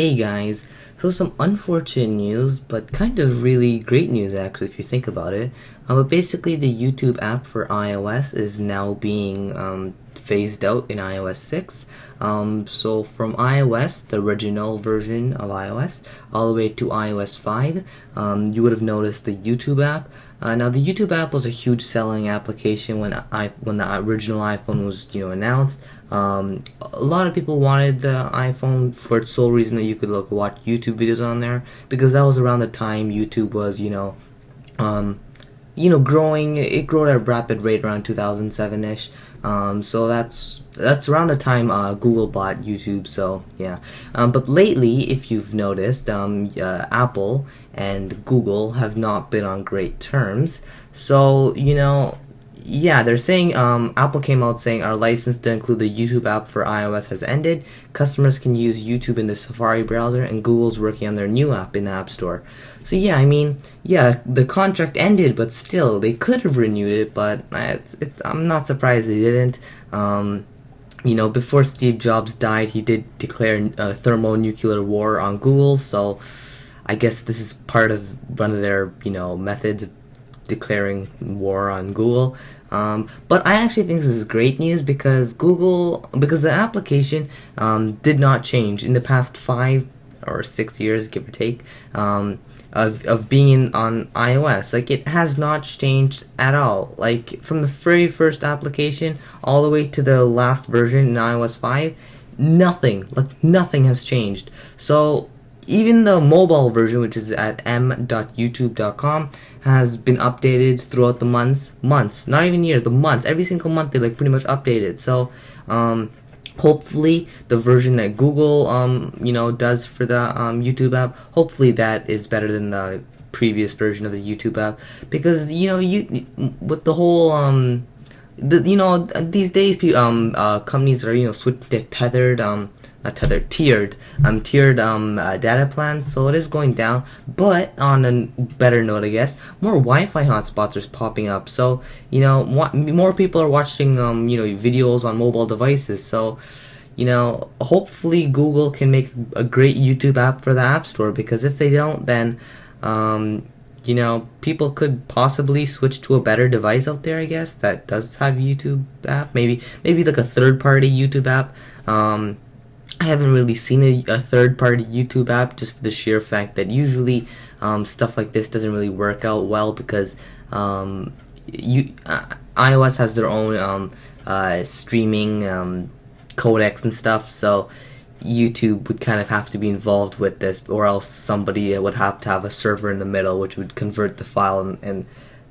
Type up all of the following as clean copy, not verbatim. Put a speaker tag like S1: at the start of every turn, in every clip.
S1: Hey guys, so some unfortunate news, but kind of really great news actually if you think about it. But basically the YouTube app for iOS is now being phased out in iOS 6. So from iOS, the original version of iOS, all the way to iOS 5, you would have noticed the YouTube app. Now the YouTube app was a huge selling application when the original iPhone was announced. A lot of people wanted the iPhone for its sole reason that you could watch YouTube videos on there, because that was around the time YouTube was growing. It grew at a rapid rate around 2007ish. So that's around the time Google bought YouTube. So yeah, but lately, if you've noticed, Apple and Google have not been on great terms. So yeah, they're saying Apple came out saying our license to include the YouTube app for iOS has ended. Customers can use YouTube in the Safari browser, and Google's working on their new app in the App Store. So yeah, I mean, yeah, the contract ended, but still, they could have renewed it, but I'm not surprised they didn't. Before Steve Jobs died, he did declare a thermonuclear war on Google, so I guess this is part of one of their, methods of declaring war on Google. But I actually think this is great news because the application did not change in the past 5 or 6 years, give or take, of being on iOS. Like, it has not changed at all. Like, from the very first application all the way to the last version in iOS 5, nothing has changed. So even the mobile version, which is at m.youtube.com, has been updated throughout the months, not even years, but months. Every single month they pretty much update it. So hopefully the version that Google does for the YouTube app, hopefully that is better than the previous version of the YouTube app, because you with the whole these days companies are switching to tiered data plans, so it is going down. But on a better note, I guess, more Wi-Fi hotspots are popping up, so more people are watching videos on mobile devices. So hopefully Google can make a great YouTube app for the App Store, because if they don't, then people could possibly switch to a better device out there, I guess, that does have YouTube app. Maybe like a third-party YouTube app. I haven't really seen a third-party YouTube app, just for the sheer fact that usually stuff like this doesn't really work out well, because iOS has their own streaming codecs and stuff, so YouTube would kind of have to be involved with this, or else somebody would have to have a server in the middle which would convert the file, and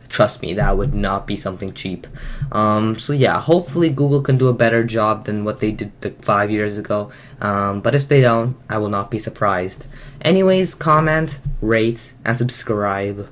S1: trust me, that would not be something cheap. So yeah, hopefully Google can do a better job than what they did 5 years ago. But if they don't, I will not be surprised. Anyways, comment, rate, and subscribe.